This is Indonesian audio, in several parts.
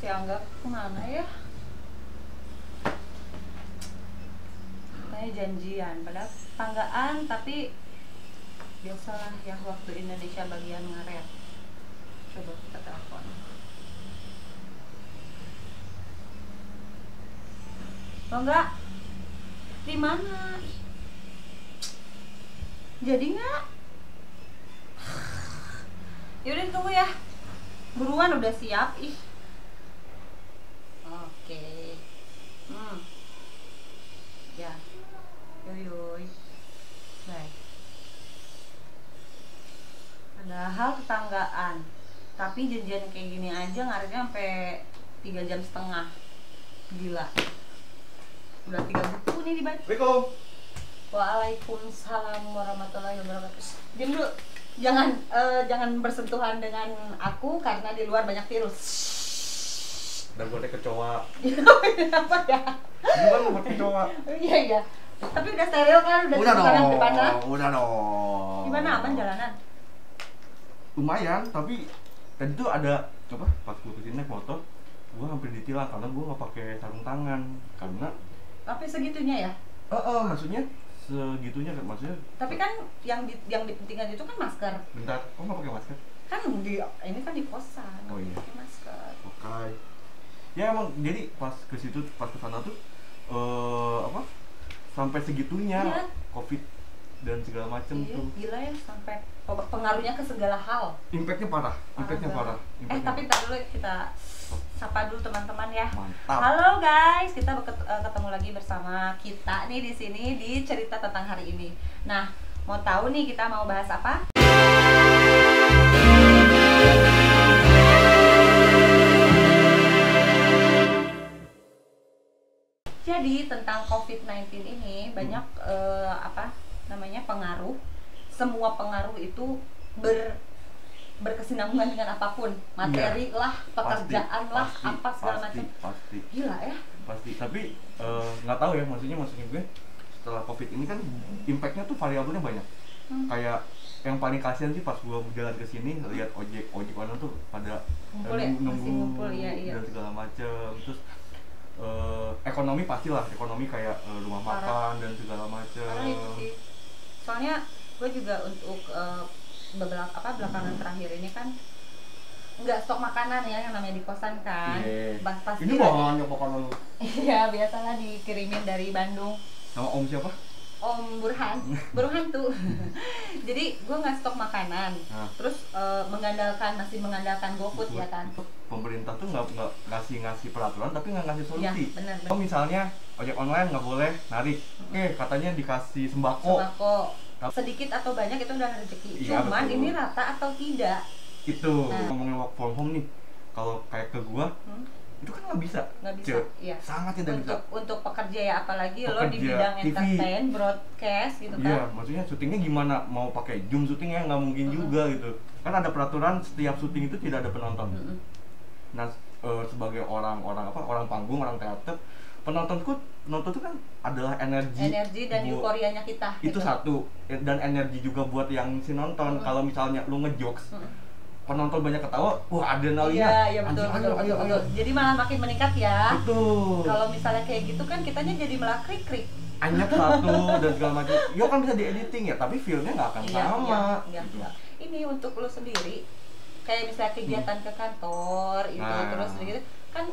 si Angga kemana ya? Katanya janjian, padahal tanggaan, tapi biasalah ya waktu Indonesia bagian ngaret. Coba kita telepon. Oh enggak? Di mana? Jadi nggak? Yaudah tunggu ya. Buruan udah siap ih. Oke. Ya. Yoi. Baik. Padahal tetanggaan. Tapi janjian kayak gini aja ngaretnya sampai 3,5 jam. Gila. Udah 3 buku nih dibaca. Assalamualaikum. Waalaikumsalam warahmatullahi wabarakatuh. Diam dulu. Jangan bersentuhan dengan aku karena di luar banyak virus. Dan gue kecoa. Apa ya? Gimana buat kecoa? Iya. Tapi udah steril kan? Udah cuci tangan depannya? Udah dong. Gimana, aman jalanan? Lumayan, tapi tadi tuh ada apa? Pas gue kesini naik motor, gue hampir ditilang karena gue nggak pakai sarung tangan. Karena Tapi segitunya ya? maksudnya segitunya kan, maksudnya. Tapi kan yang dipentingkan itu kan masker. Bentar, kok nggak pakai masker? Kan ini kan di kosan. Oh iya. Pakai masker. Oke. Ya emang jadi pas ke situ, pas ke sana tuh apa? Sampai segitunya Iya. COVID dan segala macem Iya, tuh. gila ya, sampai pengaruhnya ke segala hal. Impactnya parah. Banget. Impactnya Tapi ntar dulu kita sapa dulu teman-teman ya. mantap. Halo guys, kita ketemu lagi bersama kita nih di sini di cerita tentang hari ini. Nah, mau tahu nih kita mau bahas apa? Jadi tentang COVID-19 ini banyak pengaruh. Semua pengaruh itu berkesinambungan dengan apapun, materi Iya. lah, pekerjaan lah, Pasti, apa segala macam. Pasti. Gila ya. Pasti. Tapi nggak tahu ya, maksudnya gue setelah COVID ini kan impactnya tuh variabelnya banyak. Kayak yang paling kasihan sih pas gue jalan ke sini lihat ojek online tuh pada Ngumpul ya? Masih ngumpul, iya. dan segala macam. Terus ekonomi pastilah, ekonomi kayak rumah makan dan segala macam. Karena itu sih. Soalnya gue juga untuk belakangan terakhir ini kan nggak stok makanan ya, yang namanya di kosan kan. Pasti Ini banyak makanan. Iya, biasalah dikirimin dari Bandung. Sama Om siapa? Om Burhan tuh. Jadi gue nggak stok makanan. Nah. Terus masih mengandalkan GoFood ya kan. Pemerintah tuh nggak ngasih peraturan tapi nggak ngasih solusi. Ya, benar. Oh misalnya ojek online nggak boleh narik, katanya dikasih sembako. Sedikit atau banyak itu udah rezeki. Iya, Cuman betul. ini rata atau tidak? Itu Nah. ngomongin work from home nih, kalau kayak ke gua itu kan nggak bisa. Nggak bisa. Iya. Sangat tidak bisa. Untuk pekerja ya, apalagi lo di Pekerja bidang TV. entertain, broadcast gitu kan. Iya, maksudnya syutingnya gimana? Mau pakai Zoom syutingnya nggak mungkin juga gitu. Kan ada peraturan setiap syuting itu tidak ada penonton. Nah, sebagai orang panggung, orang teater, penonton tuh kan adalah energi Dan euforianya kita. Itu gitu. satu, dan energi juga buat yang si nonton. Kalau misalnya lu ngejokes, penonton banyak ketawa, wah adrenalinnya. Iya betul, anjir, ayo. Jadi malah makin meningkat ya. Betul. Kalau misalnya kayak gitu kan kitanya jadi malah krik-krik. Anyap satu dan segala macam. Yo kan bisa di-editing ya, tapi feel-nya nggak akan sama. Iya. Gitu. Ini untuk lo sendiri, kayak misalnya kegiatan ke kantor itu terus gitu kan,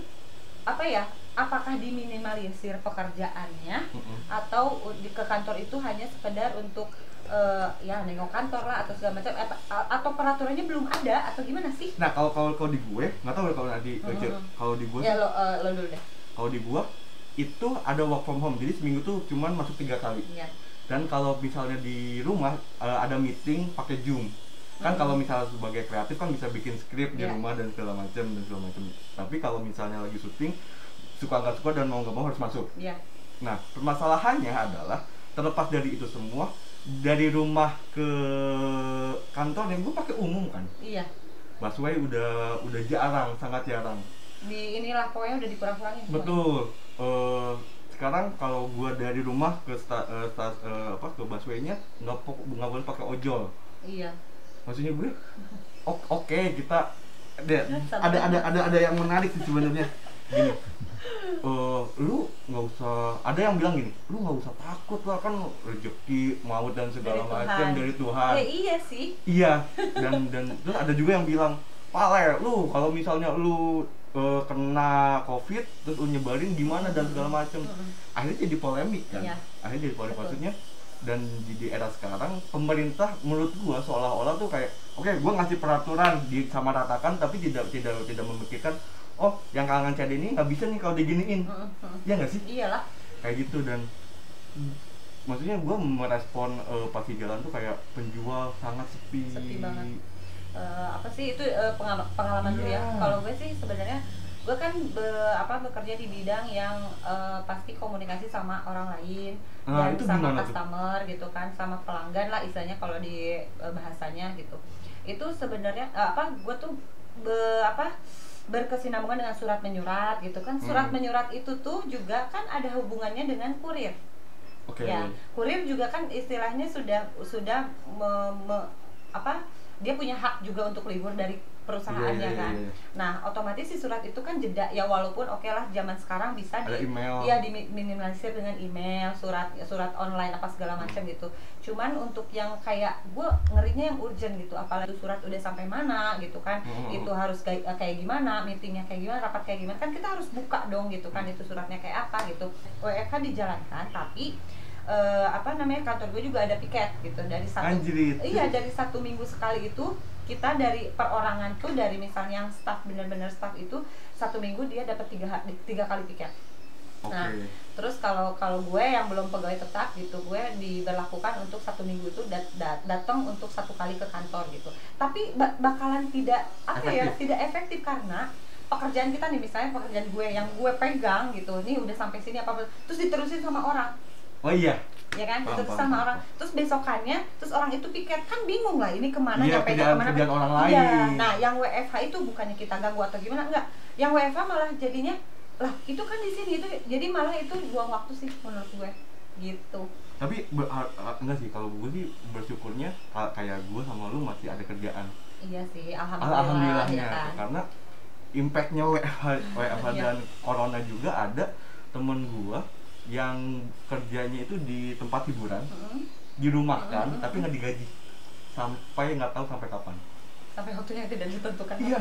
apa ya? Apakah diminimalisir pekerjaannya atau ke kantor itu hanya sekedar untuk ya nengok kantor lah atau segala macam, atau peraturannya belum ada atau gimana sih? Nah kalau di gue nggak tahu ya kalau nanti kalau di gue ya lo dulu deh. Kalau di gue itu ada work from home, jadi seminggu tuh cuman masuk 3 kali. Ya. Dan kalau misalnya di rumah ada meeting pakai Zoom. Kan kalau misalnya sebagai kreatif kan bisa bikin skrip di rumah dan segala macam. Tapi kalau misalnya lagi syuting, suka nggak suka dan mau nggak mau harus masuk. Iya. Nah permasalahannya adalah terlepas dari itu semua, dari rumah ke kantor yang gue pakai umum kan. Iya. Busway udah jarang, sangat jarang. Di inilah pokoknya udah dikurang-kurangin. Betul. Sekarang kalau gue dari rumah ke ke busway-nya nggak boleh pakai ojol. Iya. Maksudnya gue oke, kita ada yang menarik sih sebenarnya. Gini, lu nggak usah, ada yang bilang gini, lu nggak usah takut lah, kan rezeki, maut dan segala macam dari Tuhan. Ya iya sih. Iya, dan terus ada juga yang bilang, Pale, lu kalau misalnya lu kena COVID terus lu nyebarin gimana dan segala macam. Akhirnya jadi polemik kan. Iya. Akhirnya jadi polemik maksudnya. Dan di era sekarang pemerintah menurut gua seolah-olah tuh kayak oke, gua ngasih peraturan disamaratakan tapi tidak memikirkan oh yang kalangan CD ini nggak bisa nih kalau diginiin. Ya nggak sih? Iyalah. Kayak gitu. Dan maksudnya gua merespon pas di jalan tuh kayak penjual sangat sepi Banget. Apa sih itu pengalaman gue ya. Kalau gue sih sebenarnya gue kan bekerja di bidang yang pasti komunikasi sama orang lain dan sama customer tuh? Gitu kan, sama pelanggan lah istilahnya kalau di bahasanya gitu. Itu sebenarnya gue tuh berkesinambungan dengan surat menyurat gitu kan. Surat menyurat itu tuh juga kan ada hubungannya dengan kurir. Ya, kurir juga kan istilahnya sudah dia punya hak juga untuk libur dari perusahaannya kan. Nah, otomatis si surat itu kan jeda ya, walaupun oke lah zaman sekarang bisa diminimalisir dengan email, surat online apa segala macam gitu. Cuman untuk yang kayak gue ngerinya yang urgent gitu, apalagi surat udah sampai mana gitu kan. Itu harus kayak gimana, meetingnya kayak gimana, rapat kayak gimana, kan kita harus buka dong gitu kan, itu suratnya kayak apa gitu. WFH dijalankan tapi kantor gue juga ada piket gitu dari dari 1 minggu sekali itu kita dari perorangan tuh dari misalnya yang staff benar-benar staff itu 1 minggu dia dapat 3 kali piket. Nah terus kalau gue yang belum pegawai tetap gitu gue diberlakukan untuk 1 minggu itu datang untuk 1 kali ke kantor gitu. Tapi bakalan tidak tidak efektif karena pekerjaan kita nih, misalnya pekerjaan gue yang gue pegang gitu, nih udah sampai sini apa terus diterusin sama orang. Oh iya. Ya kan, itu sama orang. Terus besokannya, terus orang itu piket, kan bingung lah ini kemana, nyampe kemana. Orang lain. Iya. Nah, yang WFH itu bukannya kita ganggu atau gimana, enggak. Yang WFH malah jadinya, lah itu kan di sini itu, jadi malah itu buang waktu sih menurut gue, gitu. Tapi enggak sih, kalau gue sih bersyukurnya kayak gue sama lu masih ada kerjaan. Iya sih, alhamdulillahnya ya kan? Karena impactnya WFH dan corona juga ada temen gue yang kerjanya itu di tempat hiburan, dirumahkan, tapi nggak digaji sampai nggak tahu sampai kapan. Sampai waktunya tidak ditentukan. Iya.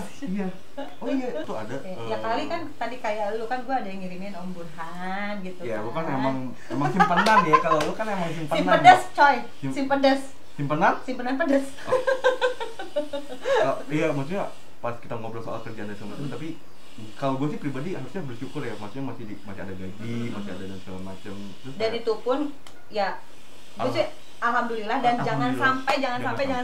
Oh iya, itu ada. Ya kali kan tadi kayak lu kan gue ada yang ngirimin Om Burhan gitu. Ya, lu kan emang simpenan ya, kalau lu kan emang simpenan. Simpedes coy, simpedes. Simpenan pedes. Iya, maksudnya pas kita ngobrol soal kerjaan dan semacam, tapi kalau gue sih pribadi harusnya bersyukur ya, maksudnya masih ada gaji, masih ada dan segala macam. Dan itu pun ya gue sih alhamdulillah, dan jangan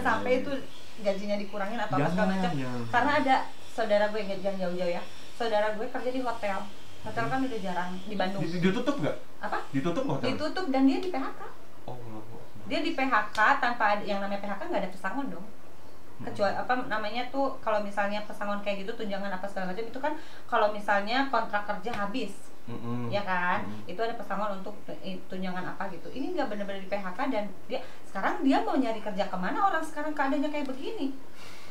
sampai itu gajinya dikurangin atau apa segala macam. Karena ada saudara gue, inget jangan jauh-jauh ya, saudara gue kerja di hotel kan udah jarang di Bandung. Ditutup nggak? Apa? Ditutup hotel? Ditutup dan dia di PHK. Dia di PHK tanpa yang namanya PHK, nggak ada pesangon dong. Kecuali kalau misalnya pesangon kayak gitu, tunjangan apa segala macam itu kan kalau misalnya kontrak kerja habis, ya kan, itu ada pesangon untuk tunjangan apa gitu. Ini nggak benar-benar di PHK, dan sekarang dia mau nyari kerja kemana, orang sekarang keadaannya kayak begini,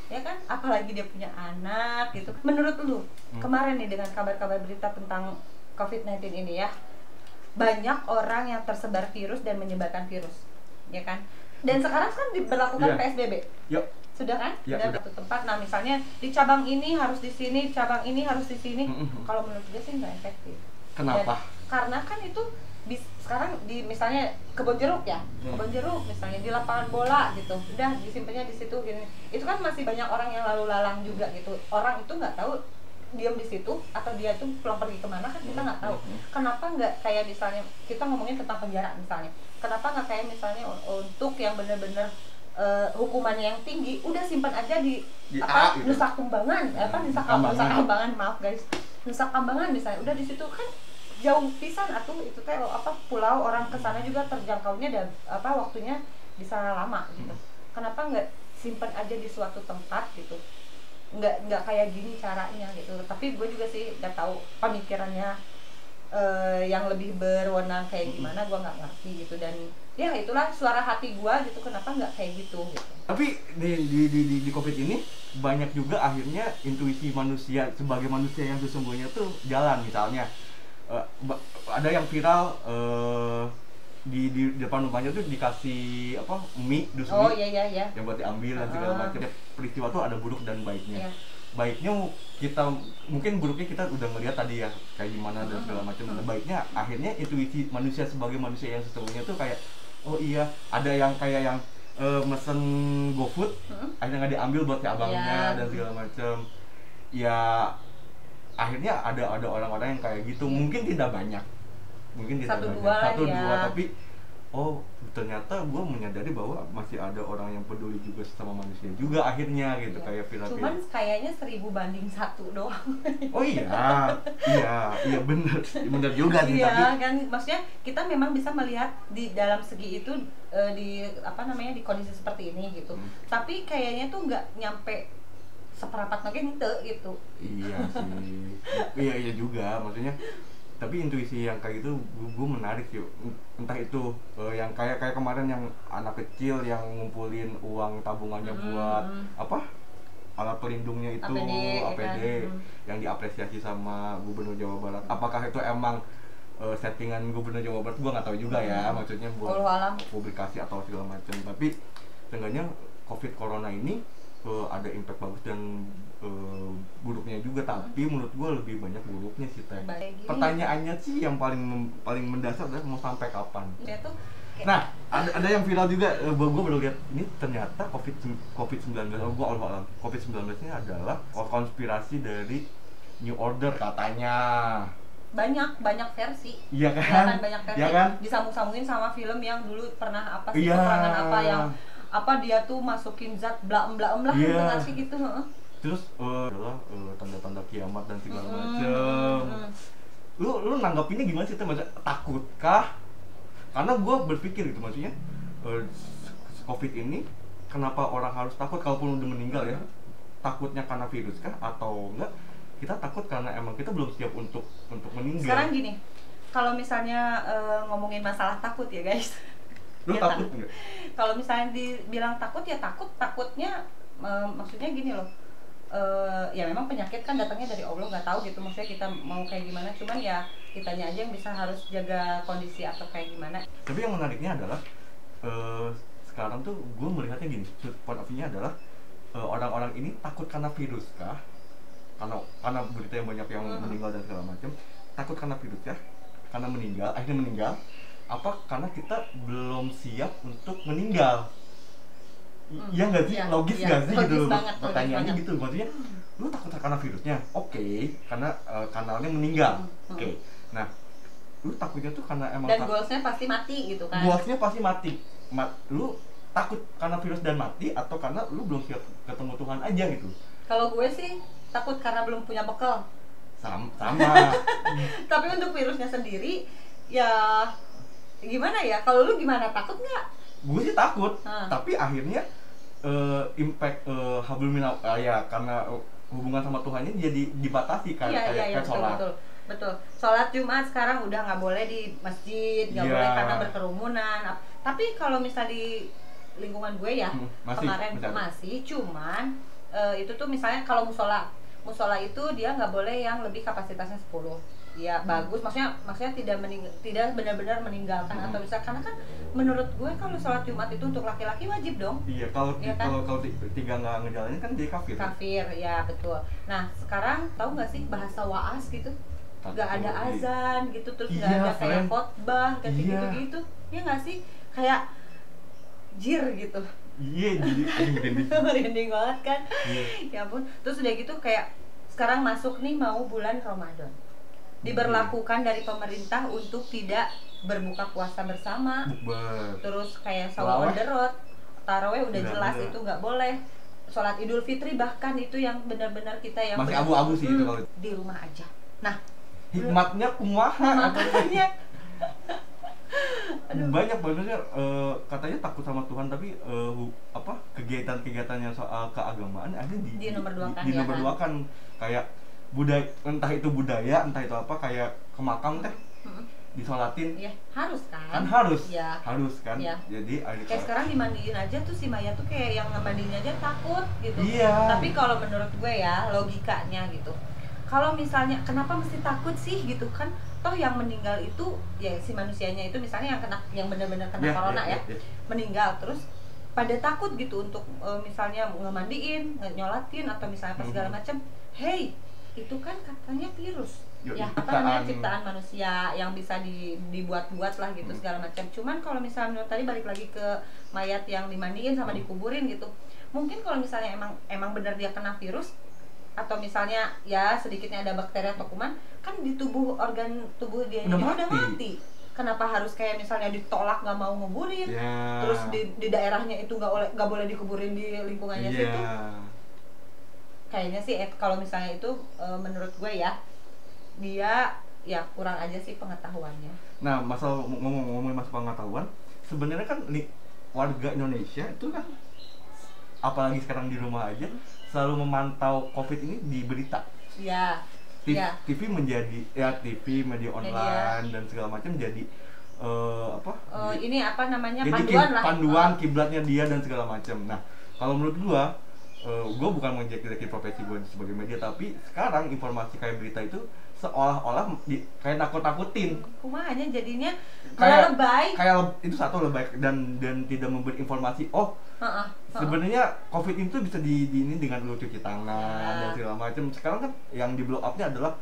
ya kan, apalagi dia punya anak gitu. Menurut lu kemarin nih dengan kabar-kabar berita tentang COVID-19 ini ya, banyak orang yang tersebar virus dan menyebarkan virus, ya kan, dan sekarang kan diberlakukan PSBB. Sudah kan? Sudah satu tempat. Nah, misalnya di cabang ini harus di sini, cabang ini harus di sini. Kalau menurut gue sih nggak efektif. Kenapa? Karena kan itu sekarang di misalnya kebun jeruk ya, kebun jeruk misalnya di lapangan bola gitu, udah disimpannya di situ gini. Itu kan masih banyak orang yang lalu lalang juga gitu. Orang itu nggak tahu diam di situ atau dia itu pulang pergi kemana, kan kita nggak tahu. Kenapa nggak kayak misalnya kita ngomongin tentang penjara misalnya, kenapa nggak kayak misalnya untuk yang benar-benar hukumannya yang tinggi, udah simpan aja di Nusa Kambangan, Nusa Kambangan, maaf guys, Nusa Kambangan misalnya, udah di situ kan jauh pisan atuh itu teh pulau, orang kesana juga terjangkaunya dan waktunya bisa lama gitu. Kenapa nggak simpan aja di suatu tempat gitu, nggak kayak gini caranya gitu. Tapi gue juga sih nggak tahu pemikirannya yang lebih berwenang kayak gimana gua nggak ngerti gitu. Dan ya itulah suara hati gua gitu, kenapa nggak kayak gitu gitu. Tapi di COVID ini banyak juga akhirnya intuisi manusia sebagai manusia yang sesungguhnya tuh jalan. Misalnya ada yang viral di depan rumahnya tuh dikasih apa mie, dus Oh mie iya yang buat diambil dan segala macam. Peristiwa tuh ada buruk dan baiknya. Baiknya kita mungkin, buruknya kita udah ngeliat tadi ya kayak gimana dan segala macam. Baiknya akhirnya intuisi manusia sebagai manusia yang sesungguhnya tuh kayak oh iya, ada yang kayak yang mesen GoFood akhirnya nggak diambil buat si abangnya dan segala macam. Ya akhirnya ada orang-orang yang kayak gitu. Mungkin tidak banyak, mungkin tidak satu dua, tapi oh ternyata gue menyadari bahwa masih ada orang yang peduli juga sama manusia juga akhirnya gitu. Kayak film. Cuman kayaknya 1000 banding 1 doang. Oh iya bener juga sih. Iya tapi kan, maksudnya kita memang bisa melihat di dalam segi itu di apa namanya, di kondisi seperti ini gitu. Tapi kayaknya tuh nggak nyampe seperapat mungkin itu gitu. Iya sih. iya juga maksudnya. Tapi intuisi yang kayak gitu gue menarik sih. Entah itu yang kayak kemarin yang anak kecil yang ngumpulin uang tabungannya buat apa alat pelindungnya itu APD kan? Yang diapresiasi sama Gubernur Jawa Barat. Apakah itu emang settingan Gubernur Jawa Barat? Gue nggak tahu juga ya, maksudnya buat publikasi atau segala macam. Tapi seenggaknya COVID Corona ini ada impact bagus dan buruknya juga. Tapi menurut gue lebih banyak buruknya sih Teh. Pertanyaannya sih yang paling mendasar adalah mau sampai kapan. Nah, ada yang viral juga, gue baru lihat ini ternyata COVID-19, COVID-19 ini adalah konspirasi dari New Order katanya. Banyak versi. Iya kan? Banyak versi. Ya kan? Disambung-sambungin sama film yang dulu pernah apa sih, peperangan apa yang apa dia tuh masukin zat blaem lah ngasih gitu. Terus adalah tanda-tanda kiamat dan segala macam. Lu nanggapinnya gimana sih? Maksudnya takutkah? Karena gue berpikir gitu, maksudnya COVID ini kenapa orang harus takut kalaupun udah meninggal ya? Takutnya karena virus kah atau enggak? Kita takut karena emang kita belum siap untuk meninggal. Sekarang gini, kalau misalnya ngomongin masalah takut ya guys. Lu takut enggak? Kalau misalnya dibilang takut ya takutnya maksudnya gini loh. Ya memang penyakit kan datangnya dari Allah, nggak tahu gitu maksudnya kita mau kayak gimana, cuman ya kitanya aja yang bisa harus jaga kondisi atau kayak gimana. Tapi yang menariknya adalah sekarang tuh gue melihatnya gini, point of view-nya adalah orang-orang ini takut karena virus kah? Karena berita yang banyak yang meninggal dan segala macam, takut karena virus ya? Karena akhirnya meninggal, apa karena kita belum siap untuk meninggal? Iya nggak sih? Logis nggak sih gitu? Pertanyaannya gitu, maksudnya lu takut karena virusnya? Oke, karena kanalnya meninggal. Oke. Nah, lu takutnya tuh karena emang dan goalsnya pasti mati gitu kan? Goalsnya pasti mati. Lu takut karena virus dan mati atau karena lu belum siap ketemu Tuhan aja gitu? Kalau gue sih takut karena belum punya bekal. Sama. Tapi untuk virusnya sendiri ya gimana ya? Kalau lu gimana, takut nggak? Gue sih takut, tapi akhirnya impact hablum minallah ya karena hubungan sama Tuhannya jadi dibatasi kayak sholat. Betul. Sholat Jumat sekarang udah nggak boleh di masjid, nggak boleh karena berkerumunan. Tapi kalau misal di lingkungan gue ya kemarin masih, cuman itu tuh misalnya kalau musola itu dia nggak boleh yang lebih kapasitasnya 10. Ya bagus, maksudnya tidak benar-benar meninggalkan atau bisa, karena kan menurut gue kalau sholat Jumat itu untuk laki-laki wajib dong. Iya, kalau tiga nggak ngejalanin kan dia kafir. Kafir, ya betul. Nah sekarang tahu nggak sih bahasa waas gitu? Nggak ada azan gitu, terus nggak ada kayak khotbah kayak gitu-gitu, ya nggak sih? Kayak jir gitu. Iya, jadi merinding banget kan? Ya ampun. Terus udah gitu kayak sekarang masuk nih mau bulan Ramadan. Diberlakukan dari pemerintah untuk tidak berbuka puasa bersama. Terus kayak saum on the road, taraweh udah jelas itu nggak boleh. Sholat Idul Fitri bahkan itu yang benar-benar kita yang masih abu-abu sih itu kalau di rumah aja. Nah, hikmatnya kumaha makanya banyak bangetnya katanya takut sama Tuhan tapi kegiatan-kegiatan yang soal keagamaan ada di nomor 2 kan, di nomor 2 kan kayak budaya, entah itu budaya, entah itu apa, kayak ke makam teh disolatin. Iya, harus kan? Harus. Ya. Harus kan? Ya. Jadi kayak sekarang dimandiin aja tuh si Maya tuh kayak yang ngemandiin aja takut gitu. Iya. Tapi kalau menurut gue ya, logikanya gitu. Kalau misalnya kenapa mesti takut sih gitu kan? Toh yang meninggal itu ya si manusianya itu misalnya yang benar-benar kena corona ya. Meninggal terus pada takut gitu untuk misalnya ngemandiin, nyolatin atau misalnya apa segala macam. Hey, itu kan katanya virus. Ya apa namanya, ciptaan manusia yang bisa dibuat-buat lah gitu segala macam. Cuman kalau misalnya menurut tadi balik lagi ke mayat yang dimandiin sama dikuburin gitu, mungkin kalau misalnya emang benar dia kena virus atau misalnya ya sedikitnya ada bakteri atau kuman, kan di organ tubuh dia udah mati. Kenapa harus kayak misalnya ditolak nggak mau nguburin, terus di daerahnya itu nggak boleh dikuburin di lingkungannya situ? Kayaknya sih kalau misalnya itu menurut gue ya, dia ya kurang aja sih pengetahuannya. Nah, masalah ngomongin masalah pengetahuan, sebenarnya kan warga Indonesia itu kan apalagi sekarang di rumah aja selalu memantau COVID ini di berita. Iya. TV menjadi TV, media online dan segala macam jadi ini apa namanya, jadi panduan kiblatnya dia dan segala macam. Nah, kalau menurut gua bukan menjelek-jelekin profesi gue sebagai media, tapi sekarang informasi kayak berita itu seolah-olah kayak nakut-nakutin. Kumanya jadinya malah lebay. Kayak itu satu lebay dan tidak memberi informasi. Sebenarnya COVID itu bisa ini dengan lu cuci tangan dan segala macam. Sekarang kan yang di blow up-nya adalah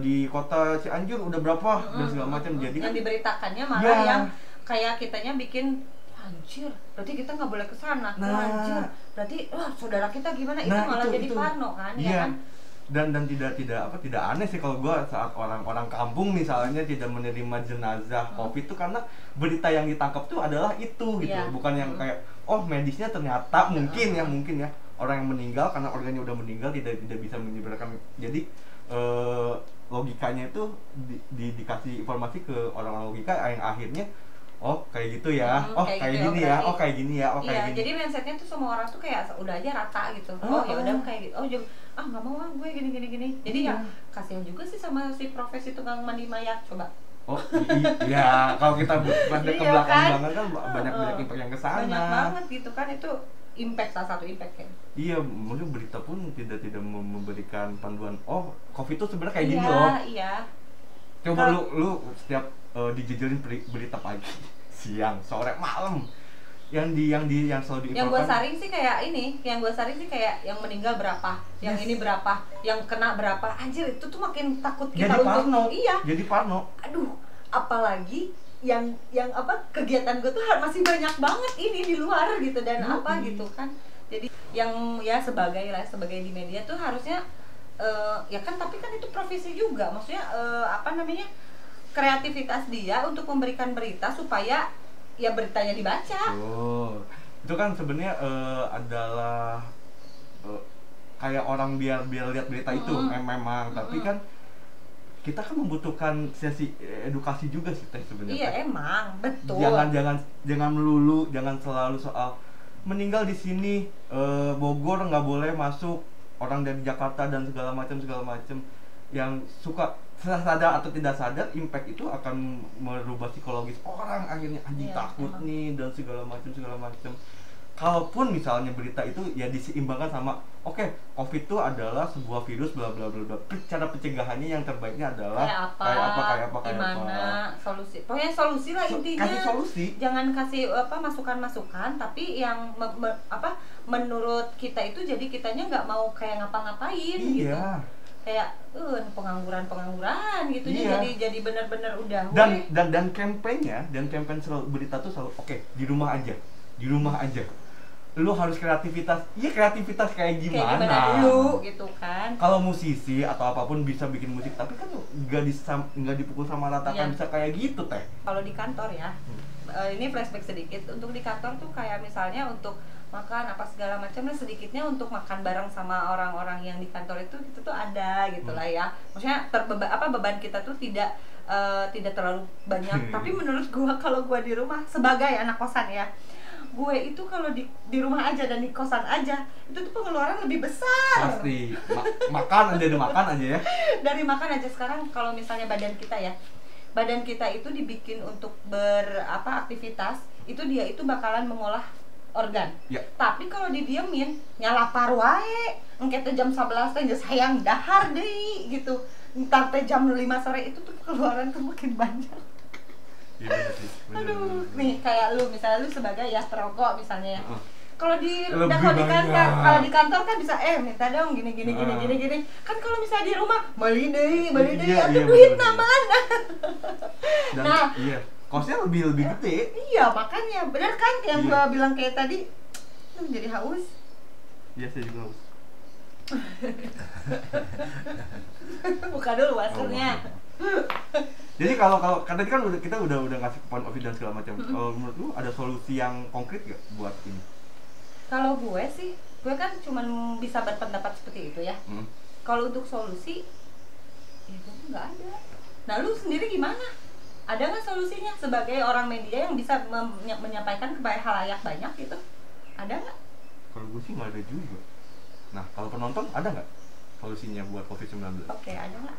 di kota Cianjur udah berapa dan segala macam. Jadi yang diberitakannya malah yang kayak kitanya bikin anjir, berarti kita nggak boleh kesana. Anjir, berarti saudara kita gimana? Itu malah jadi parno kan, ya kan? Dan tidak aneh sih kalau gue saat orang-orang kampung misalnya tidak menerima jenazah COVID itu karena berita yang ditangkap tuh adalah itu gitu, bukan yang kayak medisnya ternyata mungkin ya orang yang meninggal karena organnya udah meninggal tidak bisa menyebarkan. Jadi logikanya itu dikasih informasi ke orang-orang logika yang akhirnya kayak gitu ya, kayak gini ya, kayak gini ya, kayak gini. Jadi mindsetnya tuh semua orang tuh kayak udah aja rata gitu. Ya udah kayak gitu. Nggak mau gue gini. Jadi ya kasihan juga sih sama si profesi tukang mandi mayat. Coba. Iya. Kalau kita flashback ke belakang banget kan banyak impact yang kesana. Banyak banget gitu kan, itu salah satu impact kan. Iya, maksudnya berita pun tidak memberikan panduan. COVID itu sebenarnya kayak gini loh. Iya. Coba lu setiap dijejelin berita pagi, siang, sore, malam, yang selalu diinfokan. Yang gue saring sih kayak yang meninggal berapa, yang ini berapa, yang kena berapa. Anjir, itu tuh makin takut kita jadi parno. Aduh, apalagi yang kegiatan gue tuh masih banyak banget ini di luar gitu dan gitu kan. Jadi yang ya sebagai di media tuh harusnya ya kan, tapi kan itu profesi juga, maksudnya kreativitas dia untuk memberikan berita supaya ya beritanya dibaca. Itu kan sebenarnya adalah kayak orang biar lihat berita itu memang, tapi kan kita kan membutuhkan sesi edukasi juga sih sebenarnya. Iya, emang betul. Jangan melulu, jangan selalu soal meninggal di sini, Bogor nggak boleh masuk, orang dari Jakarta dan segala macam yang suka sadar atau tidak sadar impact itu akan merubah psikologis orang, akhirnya takut emang nih dan segala macam. Kalaupun misalnya berita itu ya diseimbangkan sama COVID itu adalah sebuah virus bla bla bla, cara pencegahannya yang terbaiknya adalah kayak apa gimana solusi, pokoknya solusi lah intinya. Kasih solusi, jangan kasih masukan tapi yang menurut kita itu jadi kitanya nggak mau kayak ngapa-ngapain gitu. Kayak pengangguran gitu. Jadi benar-benar udah dan campaign selalu berita tuh selalu di rumah aja lu harus kreativitas kayak gimana dulu gitu kan. Kalau musisi atau apapun bisa bikin musik, tapi kan nggak dipukul sama rata kan bisa kayak gitu teh. Kalau di kantor ya ini flashback sedikit, untuk di kantor tuh kayak misalnya untuk makan apa segala macam, sedikitnya untuk makan bareng sama orang-orang yang di kantor itu tuh ada gitulah ya. Maksudnya beban kita tuh tidak terlalu banyak. Tapi menurut gua, kalau gua di rumah sebagai anak kosan ya, gue itu kalau di rumah aja dan di kosan aja itu tuh pengeluaran lebih besar. Pasti makan aja, ada makan aja ya. Dari makan aja. Sekarang kalau misalnya badan kita itu dibikin untuk aktivitas, itu dia itu bakalan mengolah organ. Ya. Tapi kalau didiemin nyalapar wae, engke teh jam 11 teh sayang dahar deui gitu. Entar teh jam 5 sore itu tuh pengeluaran tuh makin banyak. Iya sih. Aduh, nih kayak lu misalnya lu sebagai ya perokok misalnya ya. Kalau di kantor kan bisa minta dong gini. Kan kalau misalnya di rumah beli deui atau duit mana? Nah, iya. Kosnya lebih gede. Iya, makanya benar kan yang gua bilang kayak tadi. Lu jadi haus. Iya, saya juga haus. Buka dulu wassernya. Jadi kalau kan tadi kan kita udah ngasih point of view dan segala macam. Menurut lu ada solusi yang konkret gak buat ini? Kalau gue sih, gue kan cuman bisa berpendapat seperti itu ya. Kalau untuk solusi, ya gue nggak ada. Nah lu sendiri gimana? Ada nggak solusinya sebagai orang media yang bisa menyampaikan kepada halayak banyak gitu? Ada nggak? Kalau gue sih nggak ada juga. Nah kalau penonton ada nggak solusinya buat COVID-19? Oke, ada nggak?